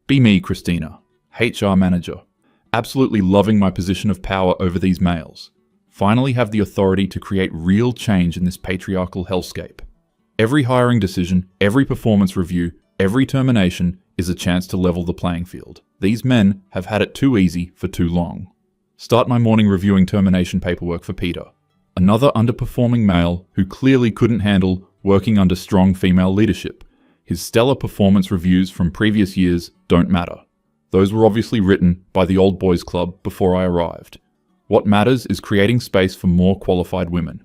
Be me, Christina, HR manager. Absolutely loving my position of power over these males. Finally have the authority to create real change in this patriarchal hellscape. Every hiring decision, every performance review, every termination is a chance to level the playing field. These men have had it too easy for too long. Start my morning reviewing termination paperwork for Peter, another underperforming male who clearly couldn't handle working under strong female leadership. His stellar performance reviews from previous years don't matter. Those were obviously written by the old boys club before I arrived. What matters is creating space for more qualified women.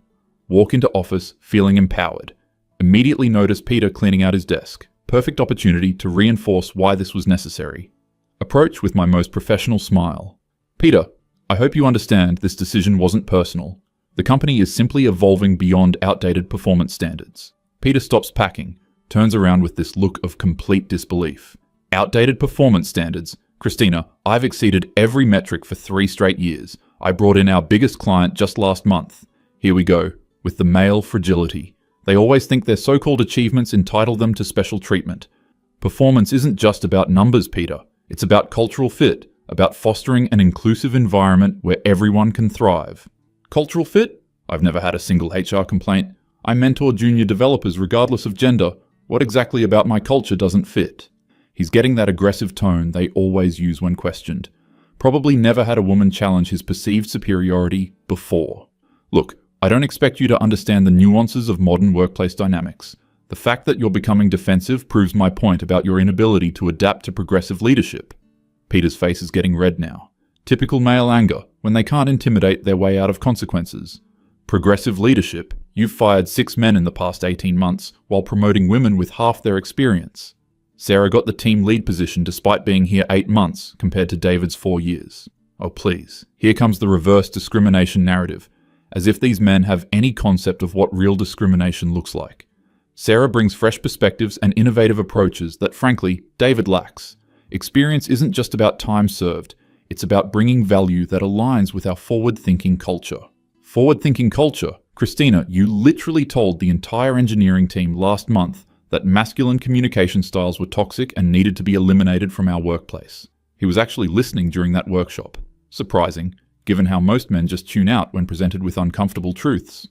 Walk into office feeling empowered. Immediately notice Peter cleaning out his desk. Perfect opportunity to reinforce why this was necessary. Approach with my most professional smile. Peter, I hope you understand this decision wasn't personal. The company is simply evolving beyond outdated performance standards. Peter stops packing, turns around with this look of complete disbelief. Outdated performance standards? Christina, I've exceeded every metric for 3 straight years. I brought in our biggest client just last month. Here we go, with the male fragility. They always think their so-called achievements entitle them to special treatment. Performance isn't just about numbers, Peter. It's about cultural fit, about fostering an inclusive environment where everyone can thrive. Cultural fit? I've never had a single HR complaint. I mentor junior developers regardless of gender. What exactly about my culture doesn't fit? He's getting that aggressive tone they always use when questioned. Probably never had a woman challenge his perceived superiority before. Look, I don't expect you to understand the nuances of modern workplace dynamics. The fact that you're becoming defensive proves my point about your inability to adapt to progressive leadership. Peter's face is getting red now. Typical male anger, when they can't intimidate their way out of consequences. Progressive leadership? You've fired 6 men in the past 18 months, while promoting women with half their experience. Sarah got the team lead position despite being here 8 months, compared to David's 4 years. Oh please, here comes the reverse discrimination narrative, as if these men have any concept of what real discrimination looks like. Sarah brings fresh perspectives and innovative approaches that, frankly, David lacks. Experience isn't just about time served, it's about bringing value that aligns with our forward-thinking culture. Forward-thinking culture? Christina, you literally told the entire engineering team last month that masculine communication styles were toxic and needed to be eliminated from our workplace. He was actually listening during that workshop. Surprising, given how most men just tune out when presented with uncomfortable truths.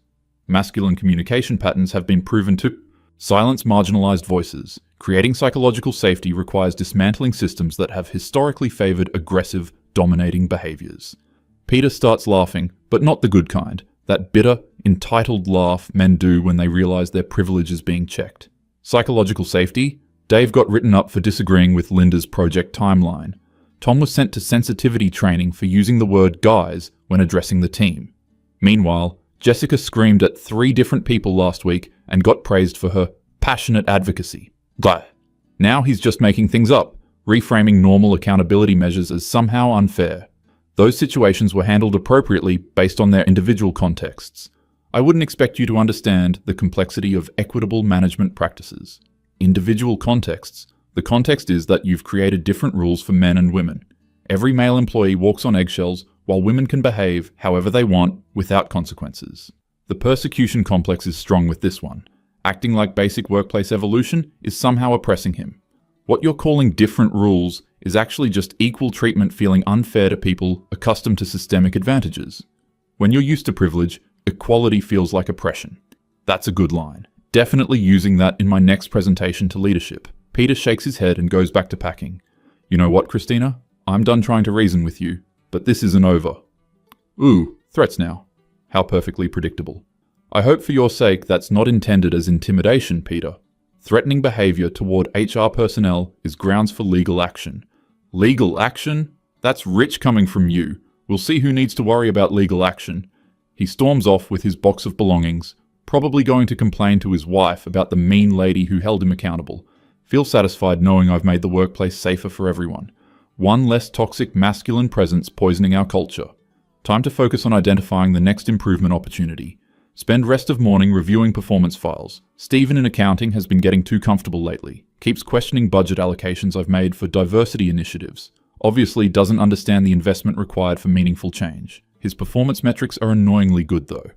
Masculine communication patterns have been proven to silence marginalized voices. Creating psychological safety requires dismantling systems that have historically favored aggressive, dominating behaviors. Peter starts laughing, but not the good kind. That bitter, entitled laugh men do when they realize their privilege is being checked. Psychological safety? Dave got written up for disagreeing with Linda's project timeline. Tom was sent to sensitivity training for using the word guys when addressing the team. Meanwhile, Jessica screamed at 3 different people last week and got praised for her passionate advocacy. Blah. Now he's just making things up, reframing normal accountability measures as somehow unfair. Those situations were handled appropriately based on their individual contexts. I wouldn't expect you to understand the complexity of equitable management practices. Individual contexts. The context is that you've created different rules for men and women. Every male employee walks on eggshells, while women can behave however they want without consequences. The persecution complex is strong with this one. Acting like basic workplace evolution is somehow oppressing him. What you're calling different rules is actually just equal treatment feeling unfair to people accustomed to systemic advantages. When you're used to privilege, equality feels like oppression. That's a good line. Definitely using that in my next presentation to leadership. Peter shakes his head and goes back to packing. You know what, Christina? I'm done trying to reason with you, but this isn't over. Ooh, threats now. How perfectly predictable. I hope for your sake that's not intended as intimidation, Peter. Threatening behavior toward HR personnel is grounds for legal action. Legal action? That's rich coming from you. We'll see who needs to worry about legal action. He storms off with his box of belongings, probably going to complain to his wife about the mean lady who held him accountable. Feel satisfied knowing I've made the workplace safer for everyone. One less toxic masculine presence poisoning our culture. Time to focus on identifying the next improvement opportunity. Spend rest of morning reviewing performance files. Stephen in accounting has been getting too comfortable lately. Keeps questioning budget allocations I've made for diversity initiatives. Obviously doesn't understand the investment required for meaningful change. His performance metrics are annoyingly good though.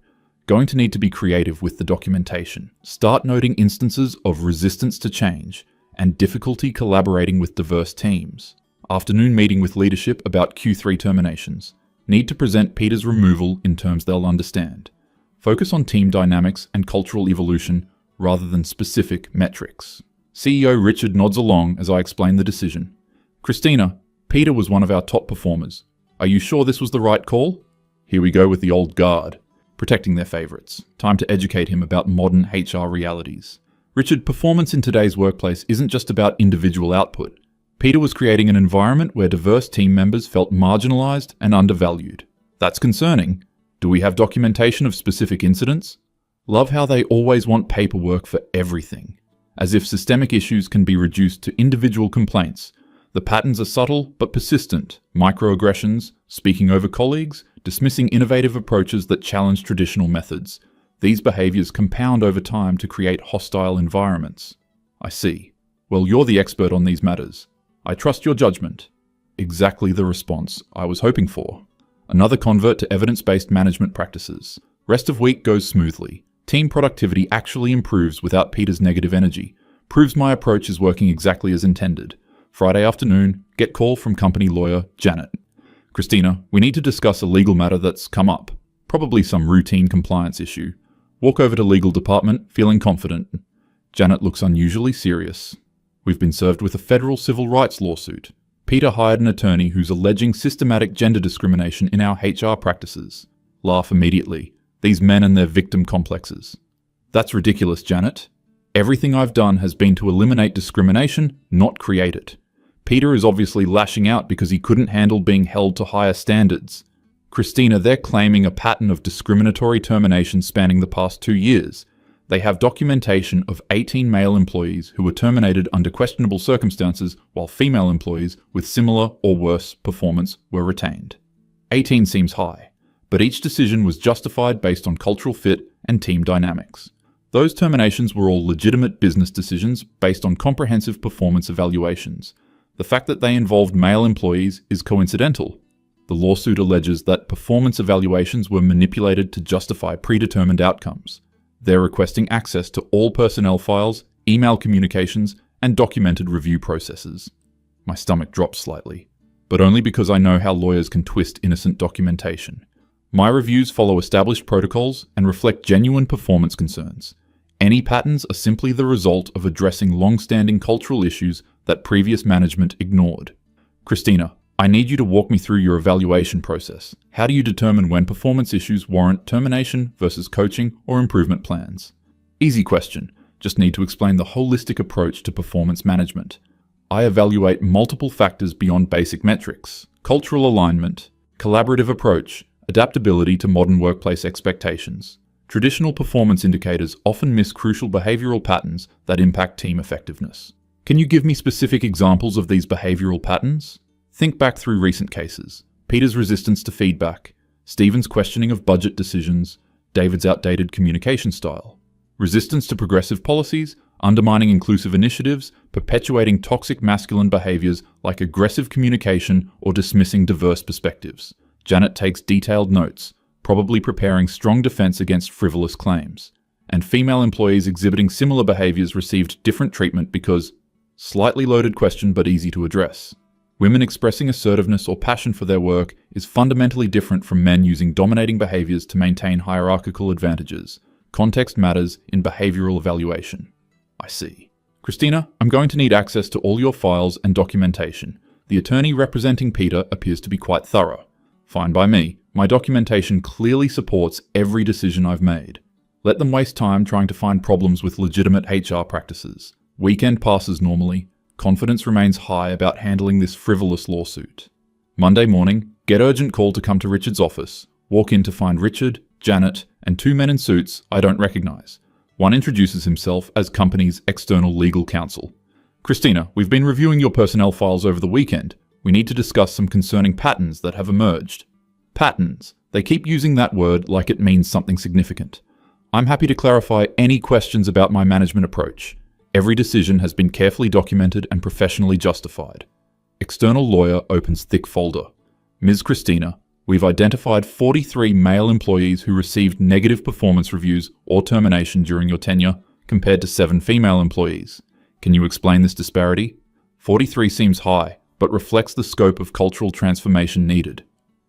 Going to need to be creative with the documentation. Start noting instances of resistance to change. and difficulty collaborating with diverse teams. Afternoon meeting with leadership about Q3 terminations. Need to present Peter's removal in terms they'll understand. Focus on team dynamics and cultural evolution rather than specific metrics. CEO Richard nods along as I explain the decision. Christina, Peter was one of our top performers. Are you sure this was the right call? Here we go with the old guard, protecting their favorites. Time to educate him about modern HR realities. Richard, performance in today's workplace isn't just about individual output. Peter was creating an environment where diverse team members felt marginalized and undervalued. That's concerning. Do we have documentation of specific incidents? Love how they always want paperwork for everything, as if systemic issues can be reduced to individual complaints. The patterns are subtle but persistent. Microaggressions, speaking over colleagues, dismissing innovative approaches that challenge traditional methods. These behaviors compound over time to create hostile environments. I see. Well, you're the expert on these matters. I trust your judgment. Exactly the response I was hoping for. Another convert to evidence-based management practices. Rest of week goes smoothly. Team productivity actually improves without Peter's negative energy. Proves my approach is working exactly as intended. Friday afternoon, get call from company lawyer Janet. Christina, we need to discuss a legal matter that's come up. Probably some routine compliance issue. Walk over to legal department, feeling confident. Janet looks unusually serious. We've been served with a federal civil rights lawsuit. Peter hired an attorney who's alleging systematic gender discrimination in our HR practices. Laugh immediately. These men and their victim complexes. That's ridiculous, Janet. Everything I've done has been to eliminate discrimination, not create it. Peter is obviously lashing out because he couldn't handle being held to higher standards. Christina, they're claiming a pattern of discriminatory termination spanning the past 2 years. They have documentation of 18 male employees who were terminated under questionable circumstances, while female employees with similar or worse performance were retained. 18 seems high, but each decision was justified based on cultural fit and team dynamics. Those terminations were all legitimate business decisions based on comprehensive performance evaluations. The fact that they involved male employees is coincidental. The lawsuit alleges that performance evaluations were manipulated to justify predetermined outcomes. They're requesting access to all personnel files, email communications, and documented review processes. My stomach drops slightly, but only because I know how lawyers can twist innocent documentation. My reviews follow established protocols and reflect genuine performance concerns. Any patterns are simply the result of addressing long-standing cultural issues that previous management ignored. Christina, I need you to walk me through your evaluation process. How do you determine when performance issues warrant termination versus coaching or improvement plans? Easy question. Just need to explain the holistic approach to performance management. I evaluate multiple factors beyond basic metrics: cultural alignment, collaborative approach, adaptability to modern workplace expectations. Traditional performance indicators often miss crucial behavioral patterns that impact team effectiveness. Can you give me specific examples of these behavioral patterns? Think back through recent cases. Peter's resistance to feedback, Stephen's questioning of budget decisions, David's outdated communication style. Resistance to progressive policies, undermining inclusive initiatives, perpetuating toxic masculine behaviors like aggressive communication or dismissing diverse perspectives. Janet takes detailed notes, probably preparing strong defense against frivolous claims. And female employees exhibiting similar behaviors received different treatment because slightly loaded question but easy to address. Women expressing assertiveness or passion for their work is fundamentally different from men using dominating behaviors to maintain hierarchical advantages. Context matters in behavioral evaluation. I see. Christina, I'm going to need access to all your files and documentation. The attorney representing Peter appears to be quite thorough. Fine by me. My documentation clearly supports every decision I've made. Let them waste time trying to find problems with legitimate HR practices. Weekend passes normally. Confidence remains high about handling this frivolous lawsuit. Monday morning, get urgent call to come to Richard's office. Walk in to find Richard, Janet, and 2 men in suits I don't recognize. One introduces himself as company's external legal counsel. Christina, we've been reviewing your personnel files over the weekend. We need to discuss some concerning patterns that have emerged. Patterns. They keep using that word like it means something significant. I'm happy to clarify any questions about my management approach. Every decision has been carefully documented and professionally justified. External lawyer opens thick folder. Ms. Christina, we've identified 43 male employees who received negative performance reviews or termination during your tenure, compared to 7 female employees. Can you explain this disparity? 43 seems high, but reflects the scope of cultural transformation needed.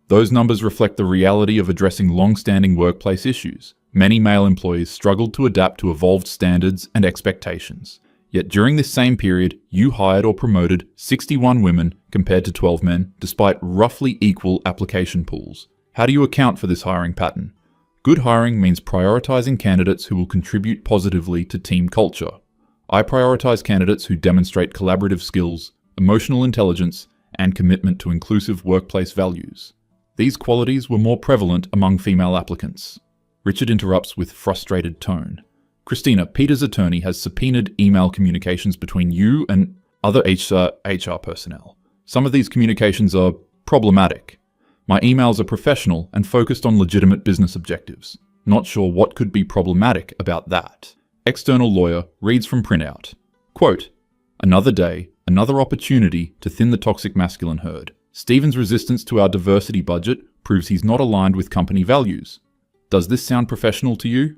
Those numbers reflect the reality of addressing long-standing workplace issues. Many male employees struggled to adapt to evolved standards and expectations. Yet during this same period, you hired or promoted 61 women compared to 12 men, despite roughly equal application pools. How do you account for this hiring pattern? Good hiring means prioritizing candidates who will contribute positively to team culture. I prioritize candidates who demonstrate collaborative skills, emotional intelligence, and commitment to inclusive workplace values. These qualities were more prevalent among female applicants. Richard interrupts with frustrated tone. Christina, Peter's attorney has subpoenaed email communications between you and other HR personnel. Some of these communications are problematic. My emails are professional and focused on legitimate business objectives. Not sure what could be problematic about that. External lawyer reads from printout. Quote, "Another day, another opportunity to thin the toxic masculine herd. Stephen's resistance to our diversity budget proves he's not aligned with company values. Does this sound professional to you?"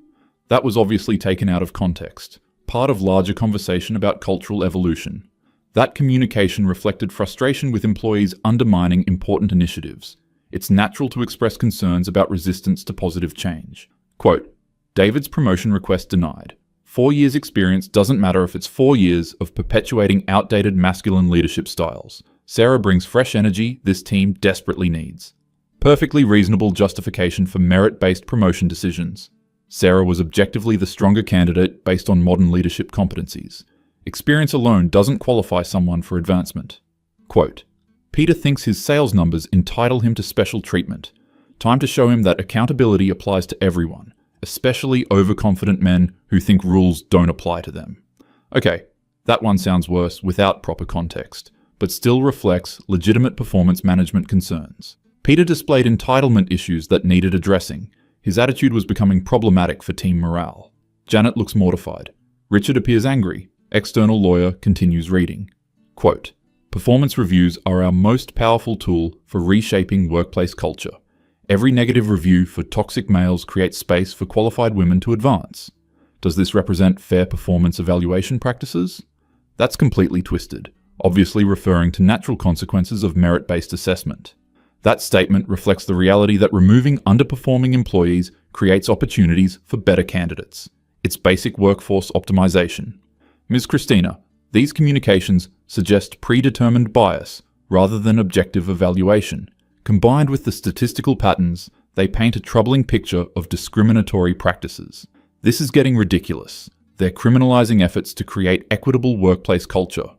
That was obviously taken out of context, part of larger conversation about cultural evolution. That communication reflected frustration with employees undermining important initiatives. It's natural to express concerns about resistance to positive change. Quote, "David's promotion request denied. 4 years experience doesn't matter if it's 4 years of perpetuating outdated masculine leadership styles. Sarah brings fresh energy this team desperately needs." Perfectly reasonable justification for merit-based promotion decisions. Sarah was objectively the stronger candidate based on modern leadership competencies. Experience alone doesn't qualify someone for advancement. Quote, "Peter thinks his sales numbers entitle him to special treatment. Time to show him that accountability applies to everyone, especially overconfident men who think rules don't apply to them." Okay, that one sounds worse without proper context, but still reflects legitimate performance management concerns. Peter displayed entitlement issues that needed addressing. His attitude was becoming problematic for team morale. Janet looks mortified. Richard appears angry. External lawyer continues reading. Quote, "Performance reviews are our most powerful tool for reshaping workplace culture. Every negative review for toxic males creates space for qualified women to advance. Does this represent fair performance evaluation practices? That's completely twisted, obviously referring to natural consequences of merit-based assessment. That statement reflects the reality that removing underperforming employees creates opportunities for better candidates. It's basic workforce optimization. Ms. Christina, these communications suggest predetermined bias rather than objective evaluation. Combined with the statistical patterns, they paint a troubling picture of discriminatory practices. This is getting ridiculous. They're criminalizing efforts to create equitable workplace culture.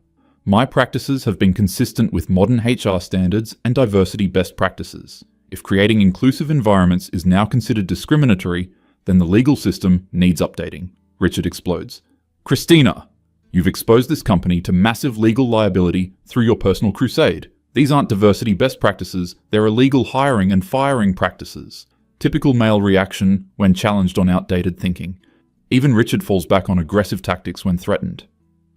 My practices have been consistent with modern HR standards and diversity best practices. If creating inclusive environments is now considered discriminatory, then the legal system needs updating. Richard explodes. Christina, you've exposed this company to massive legal liability through your personal crusade. These aren't diversity best practices, they're illegal hiring and firing practices. Typical male reaction when challenged on outdated thinking. Even Richard falls back on aggressive tactics when threatened.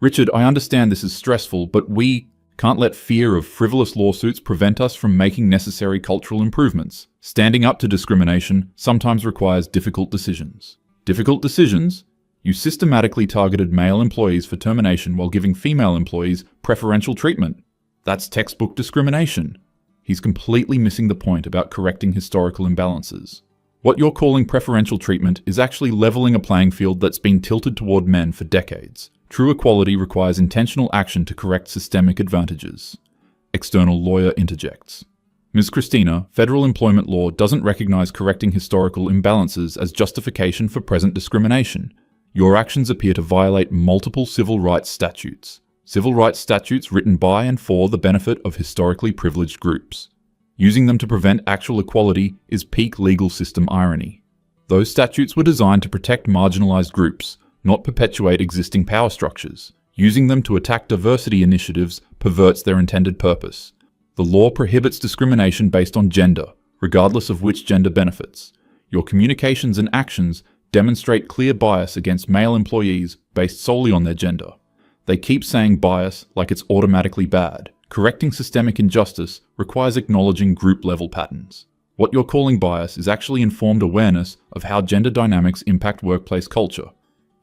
Richard, I understand this is stressful, but we can't let fear of frivolous lawsuits prevent us from making necessary cultural improvements. Standing up to discrimination sometimes requires difficult decisions. Difficult decisions? You systematically targeted male employees for termination while giving female employees preferential treatment. That's textbook discrimination. He's completely missing the point about correcting historical imbalances. What you're calling preferential treatment is actually leveling a playing field that's been tilted toward men for decades. True equality requires intentional action to correct systemic advantages. External lawyer interjects. Ms. Christina, federal employment law doesn't recognize correcting historical imbalances as justification for present discrimination. Your actions appear to violate multiple civil rights statutes. Civil rights statutes written by and for the benefit of historically privileged groups. Using them to prevent actual equality is peak legal system irony. Those statutes were designed to protect marginalized groups, not perpetuate existing power structures. Using them to attack diversity initiatives perverts their intended purpose. The law prohibits discrimination based on gender, regardless of which gender benefits. Your communications and actions demonstrate clear bias against male employees based solely on their gender. They keep saying bias like it's automatically bad. Correcting systemic injustice requires acknowledging group-level patterns. What you're calling bias is actually informed awareness of how gender dynamics impact workplace culture.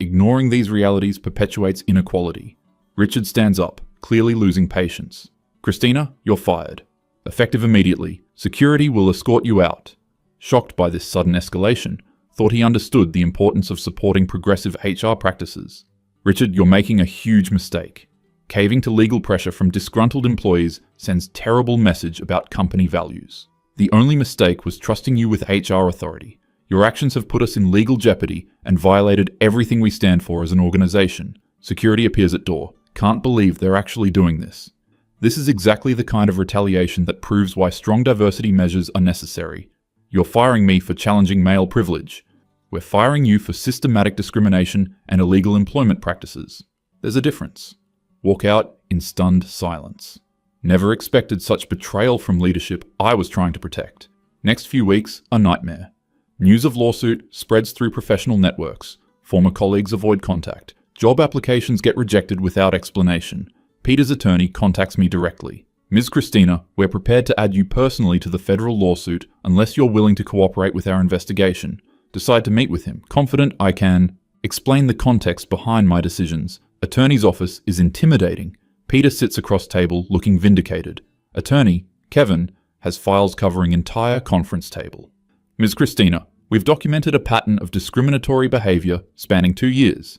Ignoring these realities perpetuates inequality. Richard stands up, clearly losing patience. Christina, you're fired. Effective immediately. Security will escort you out. Shocked by this sudden escalation, thought he understood the importance of supporting progressive HR practices. Richard, you're making a huge mistake. Caving to legal pressure from disgruntled employees sends terrible message about company values. The only mistake was trusting you with HR authority. Your actions have put us in legal jeopardy and violated everything we stand for as an organization. Security appears at door. Can't believe they're actually doing this. This is exactly the kind of retaliation that proves why strong diversity measures are necessary. You're firing me for challenging male privilege. We're firing you for systematic discrimination and illegal employment practices. There's a difference. Walk out in stunned silence. Never expected such betrayal from leadership I was trying to protect. Next few weeks, a nightmare. News of lawsuit spreads through professional networks. Former colleagues avoid contact. Job applications get rejected without explanation. Peter's attorney contacts me directly. Ms. Christina, we're prepared to add you personally to the federal lawsuit unless you're willing to cooperate with our investigation. Decide to meet with him. Confident I can explain the context behind my decisions. Attorney's office is intimidating. Peter sits across table looking vindicated. Attorney, Kevin, has files covering entire conference table. Ms. Christina, we've documented a pattern of discriminatory behavior spanning 2 years.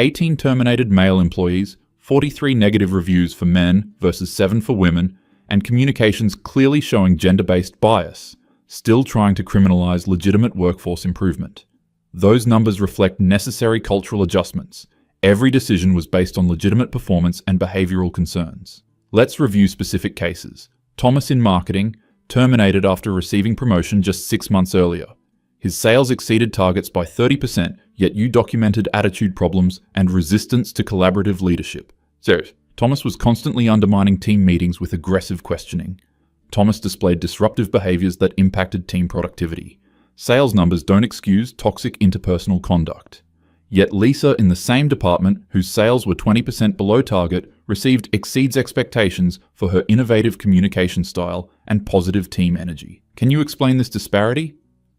18 terminated male employees, 43 negative reviews for men versus 7 for women, and communications clearly showing gender-based bias, still trying to criminalize legitimate workforce improvement. Those numbers reflect necessary cultural adjustments. Every decision was based on legitimate performance and behavioral concerns. Let's review specific cases. Thomas in marketing, terminated after receiving promotion just 6 months earlier. His sales exceeded targets by 30%, yet you documented attitude problems and resistance to collaborative leadership. Seriously, Thomas was constantly undermining team meetings with aggressive questioning. Thomas displayed disruptive behaviors that impacted team productivity. Sales numbers don't excuse toxic interpersonal conduct. Yet Lisa in the same department, whose sales were 20% below target, received exceeds expectations for her innovative communication style and positive team energy. Can you explain this disparity?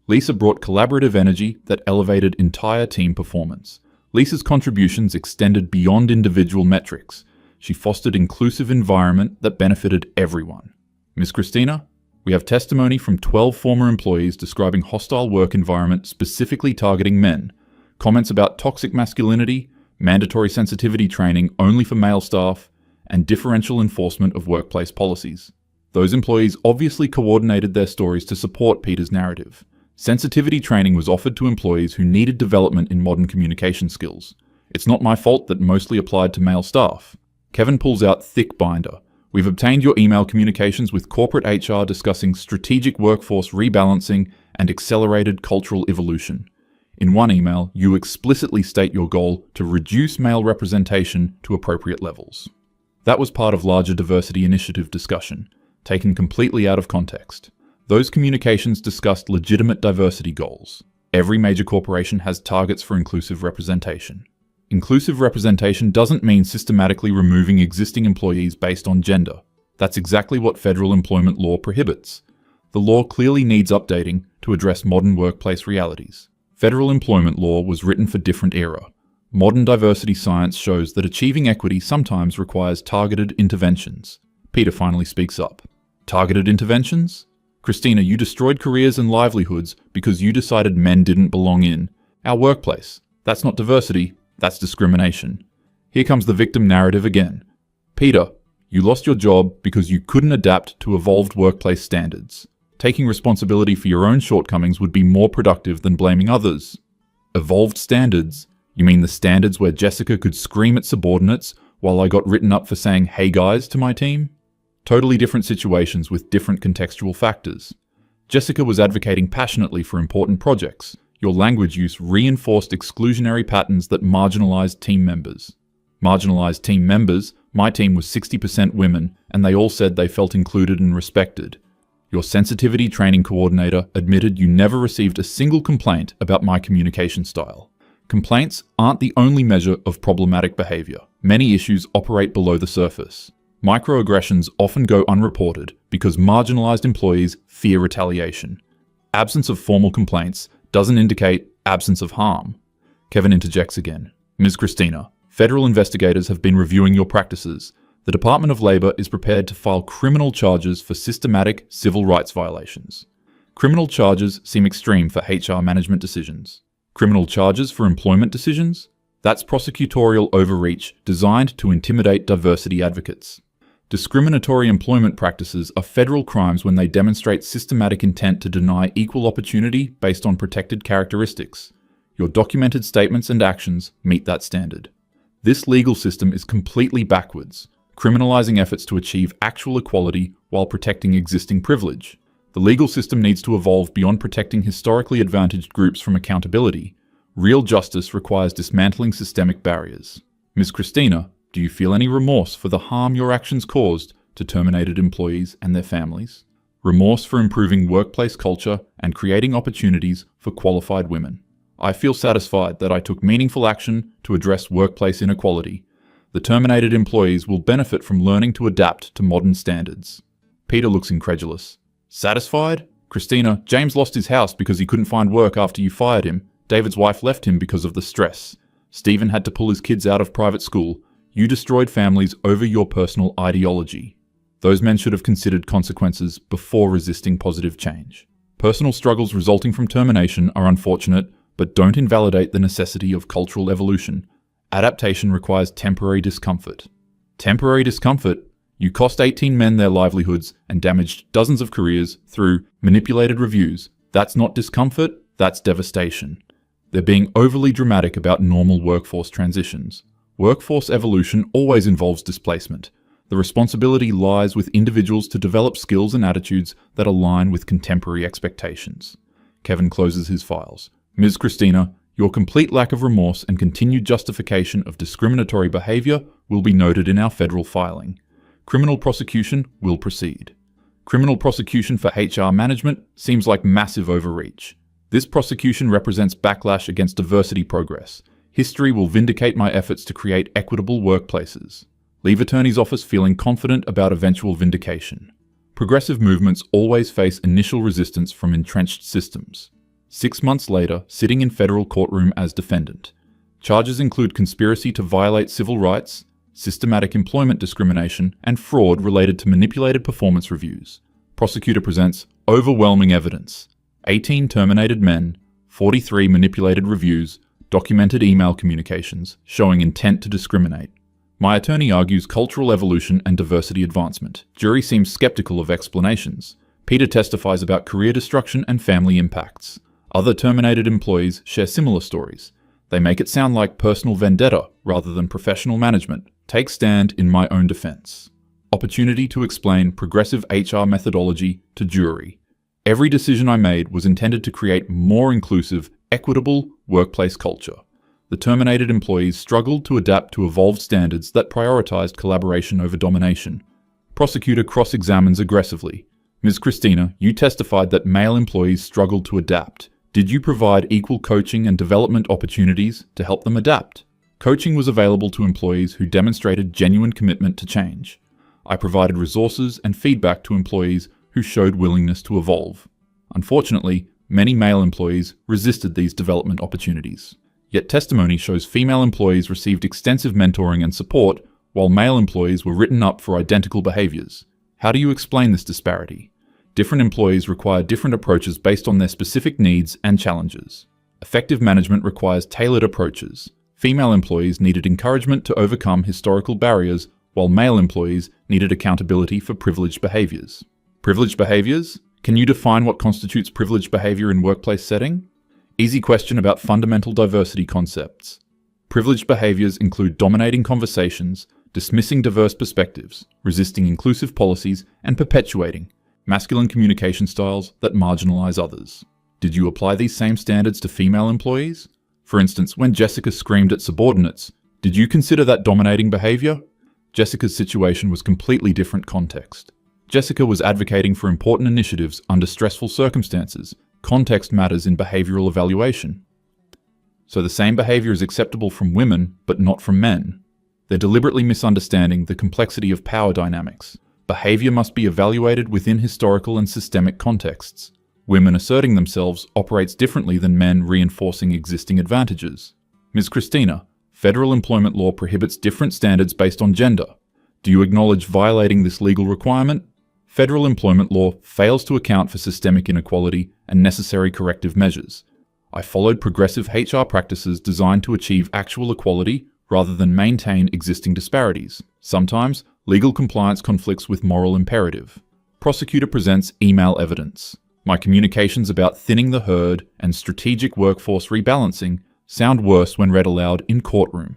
Lisa brought collaborative energy that elevated entire team performance. Lisa's contributions extended beyond individual metrics. She fostered inclusive environment that benefited everyone. Ms. Christina, we have testimony from 12 former employees describing hostile work environment specifically targeting men. Comments about toxic masculinity, mandatory sensitivity training only for male staff, and differential enforcement of workplace policies. Those employees obviously coordinated their stories to support Peter's narrative. Sensitivity training was offered to employees who needed development in modern communication skills. It's not my fault that mostly applied to male staff. Kevin pulls out thick binder. We've obtained your email communications with corporate HR discussing strategic workforce rebalancing and accelerated cultural evolution. In one email, you explicitly state your goal to reduce male representation to appropriate levels. That was part of larger diversity initiative discussion, taken completely out of context. Those communications discussed legitimate diversity goals. Every major corporation has targets for inclusive representation. Inclusive representation doesn't mean systematically removing existing employees based on gender. That's exactly what federal employment law prohibits. The law clearly needs updating to address modern workplace realities. Federal employment law was written for different era. Modern diversity science shows that achieving equity sometimes requires targeted interventions. Peter finally speaks up. Targeted interventions? Christina, you destroyed careers and livelihoods because you decided men didn't belong in our workplace. That's not diversity, that's discrimination. Here comes the victim narrative again. Peter, you lost your job because you couldn't adapt to evolved workplace standards. Taking responsibility for your own shortcomings would be more productive than blaming others. Evolved standards? You mean the standards where Jessica could scream at subordinates while I got written up for saying, "Hey guys," to my team? Totally different situations with different contextual factors. Jessica was advocating passionately for important projects. Your language use reinforced exclusionary patterns that marginalized team members. Marginalized team members? My team was 60% women, and they all said they felt included and respected. Your sensitivity training coordinator admitted you never received a single complaint about my communication style. Complaints aren't the only measure of problematic behavior. Many issues operate below the surface. Microaggressions often go unreported because marginalized employees fear retaliation. Absence of formal complaints doesn't indicate absence of harm. Kevin interjects again. Ms. Christina, Federal investigators have been reviewing your practices. The Department of Labor is prepared to file criminal charges for systematic civil rights violations. Criminal charges seem extreme for HR management decisions. Criminal charges for employment decisions? That's prosecutorial overreach designed to intimidate diversity advocates. Discriminatory employment practices are federal crimes when they demonstrate systematic intent to deny equal opportunity based on protected characteristics. Your documented statements and actions meet that standard. This legal system is completely backwards, criminalizing efforts to achieve actual equality while protecting existing privilege. The legal system needs to evolve beyond protecting historically advantaged groups from accountability. Real justice requires dismantling systemic barriers. Ms. Christina, do you feel any remorse for the harm your actions caused to terminated employees and their families? Remorse for improving workplace culture and creating opportunities for qualified women. I feel satisfied that I took meaningful action to address workplace inequality. The terminated employees will benefit from learning to adapt to modern standards. Peter looks incredulous. Satisfied? Christina, James lost his house because he couldn't find work after you fired him. David's wife left him because of the stress. Stephen had to pull his kids out of private school. You destroyed families over your personal ideology. Those men should have considered consequences before resisting positive change. Personal struggles resulting from termination are unfortunate, but don't invalidate the necessity of cultural evolution. Adaptation requires temporary discomfort. Temporary discomfort? You cost 18 men their livelihoods and damaged dozens of careers through manipulated reviews. That's not discomfort, that's devastation. They're being overly dramatic about normal workforce transitions. Workforce evolution always involves displacement. The responsibility lies with individuals to develop skills and attitudes that align with contemporary expectations. Kevin closes his files. Ms. Christina, your complete lack of remorse and continued justification of discriminatory behavior will be noted in our federal filing. Criminal prosecution will proceed. Criminal prosecution for HR management seems like massive overreach. This prosecution represents backlash against diversity progress. History will vindicate my efforts to create equitable workplaces. Leave attorney's office feeling confident about eventual vindication. Progressive movements always face initial resistance from entrenched systems. 6 months later, sitting in federal courtroom as defendant. Charges include conspiracy to violate civil rights, systematic employment discrimination, and fraud related to manipulated performance reviews. Prosecutor presents overwhelming evidence. 18 terminated men, 43 manipulated reviews, documented email communications showing intent to discriminate. My attorney argues cultural evolution and diversity advancement. Jury seems skeptical of explanations. Peter testifies about career destruction and family impacts. Other terminated employees share similar stories. They make it sound like personal vendetta rather than professional management. Take stand in my own defense. Opportunity to explain progressive HR methodology to jury. Every decision I made was intended to create more inclusive, equitable workplace culture. The terminated employees struggled to adapt to evolved standards that prioritized collaboration over domination. Prosecutor cross-examines aggressively. Ms. Christina, you testified that male employees struggled to adapt. Did you provide equal coaching and development opportunities to help them adapt? Coaching was available to employees who demonstrated genuine commitment to change. I provided resources and feedback to employees who showed willingness to evolve. Unfortunately, many male employees resisted these development opportunities. Yet testimony shows female employees received extensive mentoring and support, while male employees were written up for identical behaviors. How do you explain this disparity? Different employees require different approaches based on their specific needs and challenges. Effective management requires tailored approaches. Female employees needed encouragement to overcome historical barriers, while male employees needed accountability for privileged behaviors. Privileged behaviors? Can you define what constitutes privileged behavior in workplace setting? Easy question about fundamental diversity concepts. Privileged behaviors include dominating conversations, dismissing diverse perspectives, resisting inclusive policies, and perpetuating masculine communication styles that marginalize others. Did you apply these same standards to female employees? For instance, when Jessica screamed at subordinates, did you consider that dominating behavior? Jessica's situation was completely different context. Jessica was advocating for important initiatives under stressful circumstances. Context matters in behavioral evaluation. So the same behavior is acceptable from women, but not from men. They're deliberately misunderstanding the complexity of power dynamics. Behavior must be evaluated within historical and systemic contexts. Women asserting themselves operates differently than men reinforcing existing advantages. Ms. Christina, Federal employment law prohibits different standards based on gender. Do you acknowledge violating this legal requirement? Federal employment law fails to account for systemic inequality and necessary corrective measures. I followed progressive HR practices designed to achieve actual equality rather than maintain existing disparities. Sometimes, legal compliance conflicts with moral imperative. Prosecutor presents email evidence. My communications about thinning the herd and strategic workforce rebalancing sound worse when read aloud in courtroom.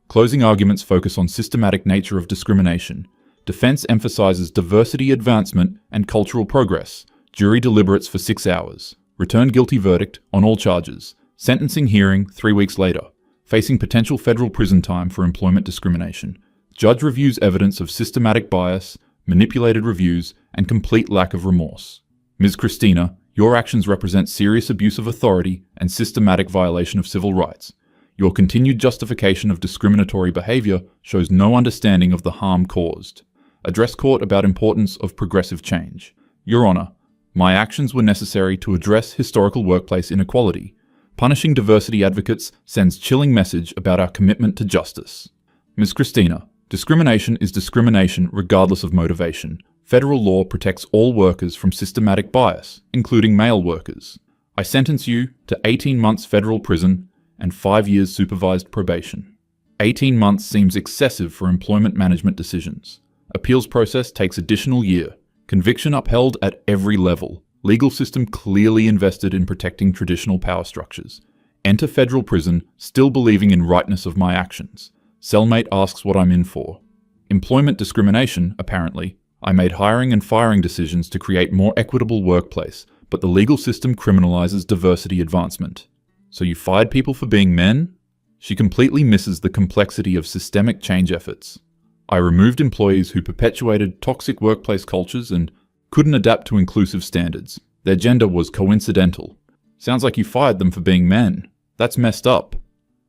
Closing arguments focus on systematic nature of discrimination. Defense emphasizes diversity advancement and cultural progress. Jury deliberates for 6 hours. Returned guilty verdict on all charges. Sentencing hearing 3 weeks later. Facing potential federal prison time for employment discrimination. Judge reviews evidence of systematic bias, manipulated reviews, and complete lack of remorse. Ms. Christina, your actions represent serious abuse of authority and systematic violation of civil rights. Your continued justification of discriminatory behavior shows no understanding of the harm caused. Address court about importance of progressive change. Your Honor, my actions were necessary to address historical workplace inequality. Punishing diversity advocates sends chilling message about our commitment to justice. Ms. Christina, discrimination is discrimination regardless of motivation. Federal law protects all workers from systematic bias, including male workers. I sentence you to 18 months federal prison and 5 years supervised probation. 18 months seems excessive for employment management decisions. Appeals process takes additional year. Conviction upheld at every level. Legal system clearly invested in protecting traditional power structures. Enter federal prison, still believing in rightness of my actions. Cellmate asks what I'm in for. Employment discrimination, apparently. I made hiring and firing decisions to create more equitable workplace, but the legal system criminalizes diversity advancement. So you fired people for being men? She completely misses the complexity of systemic change efforts. I removed employees who perpetuated toxic workplace cultures and couldn't adapt to inclusive standards. Their gender was coincidental. Sounds like you fired them for being men. That's messed up.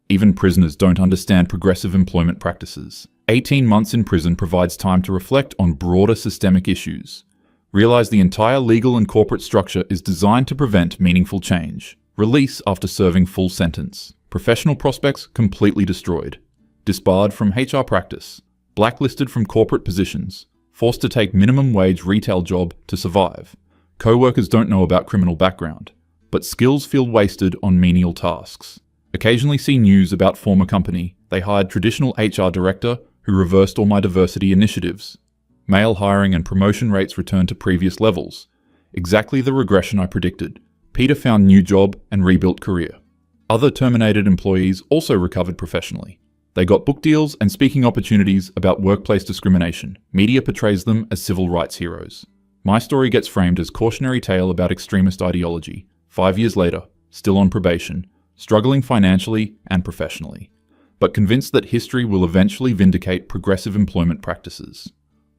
Even prisoners don't understand progressive employment practices. 18 months in prison provides time to reflect on broader systemic issues. Realize the entire legal and corporate structure is designed to prevent meaningful change. Release after serving full sentence. Professional prospects completely destroyed. Disbarred from HR practice. Blacklisted from corporate positions. Forced to take minimum wage retail job to survive. Co-workers don't know about criminal background, but skills feel wasted on menial tasks. Occasionally see news about former company. They hired traditional HR director who reversed all my diversity initiatives. Male hiring and promotion rates returned to previous levels. Exactly the regression I predicted. Peter found new job and rebuilt career. Other terminated employees also recovered professionally. They got book deals and speaking opportunities about workplace discrimination. Media portrays them as civil rights heroes. My story gets framed as cautionary tale about extremist ideology. 5 years later, still on probation, struggling financially and professionally, but convinced that history will eventually vindicate progressive employment practices.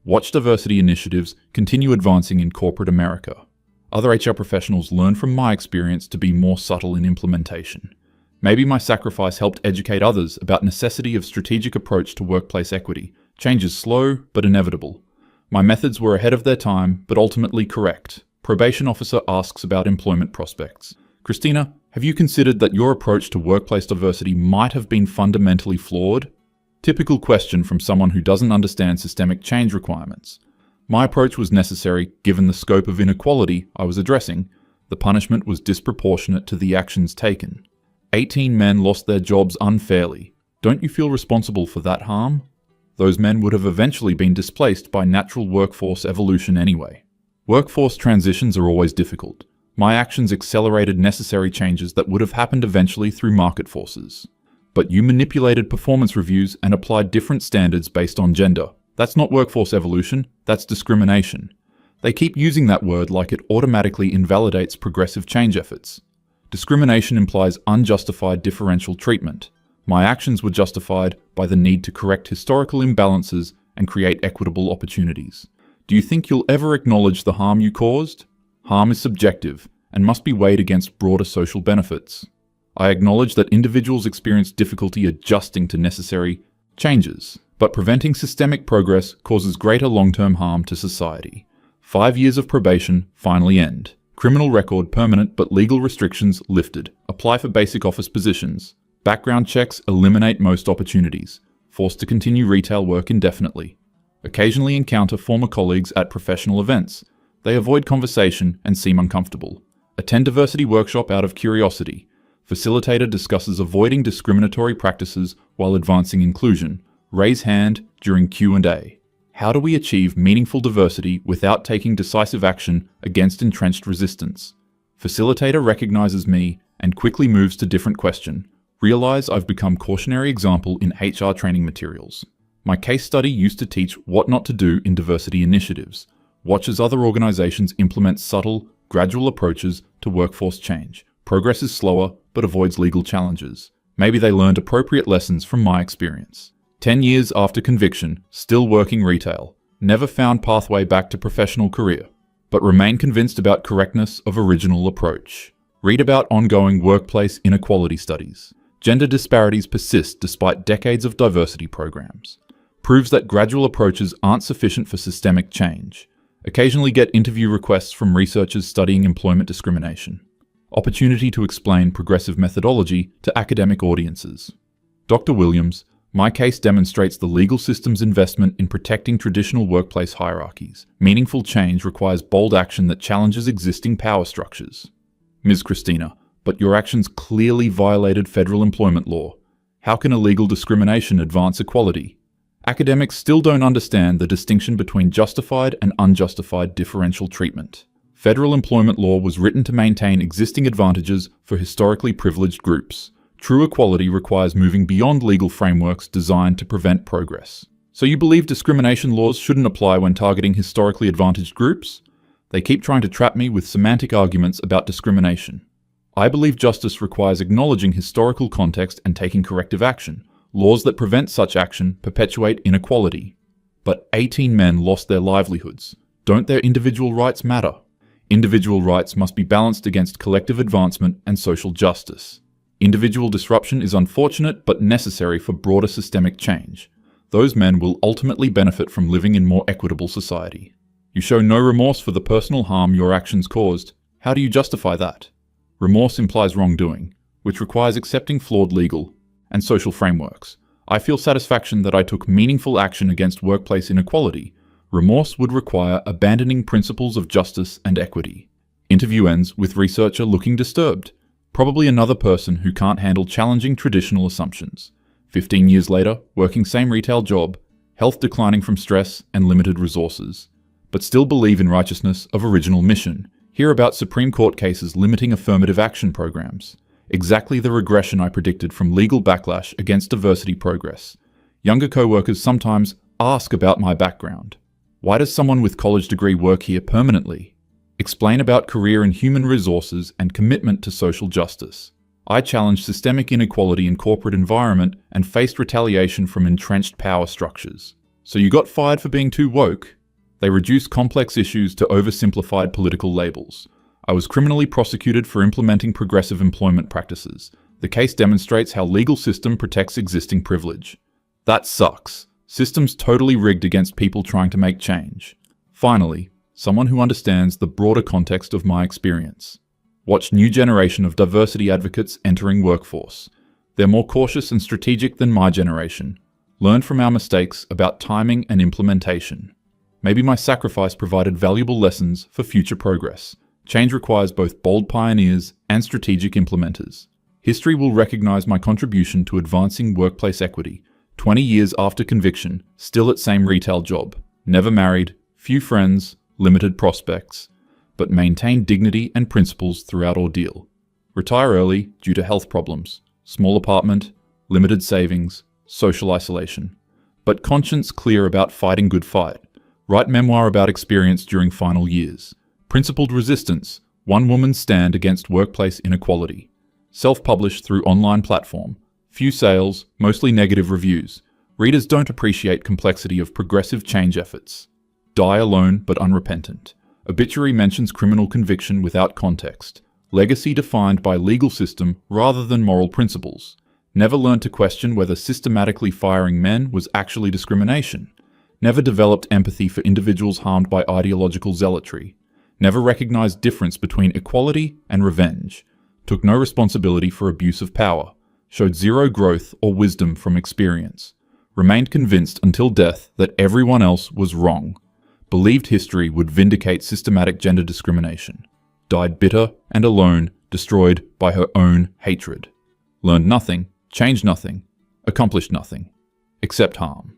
Watch diversity initiatives continue advancing in corporate America. Other HR professionals learn from my experience to be more subtle in implementation. Maybe my sacrifice helped educate others about necessity of strategic approach to workplace equity. Change is slow, but inevitable. My methods were ahead of their time, but ultimately correct. Probation officer asks about employment prospects. Christina, have you considered that your approach to workplace diversity might have been fundamentally flawed? Typical question from someone who doesn't understand systemic change requirements. My approach was necessary given the scope of inequality I was addressing. The punishment was disproportionate to the actions taken. 18 men lost their jobs unfairly. Don't you feel responsible for that harm? Those men would have eventually been displaced by natural workforce evolution anyway. Workforce transitions are always difficult. My actions accelerated necessary changes that would have happened eventually through market forces. But you manipulated performance reviews and applied different standards based on gender. That's not workforce evolution, that's discrimination. They keep using that word like it automatically invalidates progressive change efforts. Discrimination implies unjustified differential treatment. My actions were justified by the need to correct historical imbalances and create equitable opportunities. Do you think you'll ever acknowledge the harm you caused? Harm is subjective and must be weighed against broader social benefits. I acknowledge that individuals experience difficulty adjusting to necessary changes, but preventing systemic progress causes greater long-term harm to society. 5 years of probation finally end. Criminal record permanent but legal restrictions lifted. Apply for basic office positions. Background checks eliminate most opportunities, forced to continue retail work indefinitely. Occasionally encounter former colleagues at professional events. They avoid conversation and seem uncomfortable. Attend diversity workshop out of curiosity. Facilitator discusses avoiding discriminatory practices while advancing inclusion. Raise hand during Q&A. How do we achieve meaningful diversity without taking decisive action against entrenched resistance? Facilitator recognizes me and quickly moves to different question. Realize I've become cautionary example in HR training materials. My case study used to teach what not to do in diversity initiatives. Watch as other organizations implement subtle, gradual approaches to workforce change. Progress is slower, but avoids legal challenges. Maybe they learned appropriate lessons from my experience. 10 years after conviction, still working retail. Never found pathway back to professional career, but remain convinced about correctness of original approach. Read about ongoing workplace inequality studies. Gender disparities persist despite decades of diversity programs. Proves that gradual approaches aren't sufficient for systemic change. Occasionally get interview requests from researchers studying employment discrimination. Opportunity to explain progressive methodology to academic audiences. Dr. Williams, my case demonstrates the legal system's investment in protecting traditional workplace hierarchies. Meaningful change requires bold action that challenges existing power structures. Ms. Christina, but your actions clearly violated federal employment law. How can illegal discrimination advance equality? Academics still don't understand the distinction between justified and unjustified differential treatment. Federal employment law was written to maintain existing advantages for historically privileged groups. True equality requires moving beyond legal frameworks designed to prevent progress. So you believe discrimination laws shouldn't apply when targeting historically advantaged groups? They keep trying to trap me with semantic arguments about discrimination. I believe justice requires acknowledging historical context and taking corrective action. Laws that prevent such action perpetuate inequality. But 18 men lost their livelihoods. Don't their individual rights matter? Individual rights must be balanced against collective advancement and social justice. Individual disruption is unfortunate but necessary for broader systemic change. Those men will ultimately benefit from living in more equitable society. You show no remorse for the personal harm your actions caused. How do you justify that? Remorse implies wrongdoing, which requires accepting flawed legal and social frameworks. I feel satisfaction that I took meaningful action against workplace inequality. Remorse would require abandoning principles of justice and equity. Interview ends with researcher looking disturbed. Probably another person who can't handle challenging traditional assumptions. 15 years later, working same retail job, health declining from stress and limited resources. But still believe in righteousness of original mission. Hear about Supreme Court cases limiting affirmative action programs. Exactly the regression I predicted from legal backlash against diversity progress. Younger co-workers sometimes ask about my background. Why does someone with college degree work here permanently? Explain about career in human resources and commitment to social justice. I challenged systemic inequality in corporate environment and faced retaliation from entrenched power structures. So you got fired for being too woke? They reduced complex issues to oversimplified political labels. I was criminally prosecuted for implementing progressive employment practices. The case demonstrates how legal system protects existing privilege. That sucks. Systems totally rigged against people trying to make change. Finally, someone who understands the broader context of my experience. Watch new generation of diversity advocates entering workforce. They're more cautious and strategic than my generation. Learn from our mistakes about timing and implementation. Maybe my sacrifice provided valuable lessons for future progress. Change requires both bold pioneers and strategic implementers. History will recognize my contribution to advancing workplace equity. 20 years after conviction, still at same retail job. Never married, few friends, limited prospects, but maintained dignity and principles throughout ordeal. Retire early due to health problems. Small apartment, limited savings, social isolation. But conscience clear about fighting good fight. Write memoir about experience during final years. Principled resistance, one woman's stand against workplace inequality. Self-published through online platform. Few sales, mostly negative reviews. Readers don't appreciate complexity of progressive change efforts. Die alone but unrepentant. Obituary mentions criminal conviction without context. Legacy defined by legal system rather than moral principles. Never learned to question whether systematically firing men was actually discrimination. Never developed empathy for individuals harmed by ideological zealotry. Never recognized difference between equality and revenge. Took no responsibility for abuse of power. showed zero growth or wisdom from experience, remained convinced until death that everyone else was wrong, believed history would vindicate systematic gender discrimination, died bitter and alone, destroyed by her own hatred, learned nothing, changed nothing, accomplished nothing, except harm.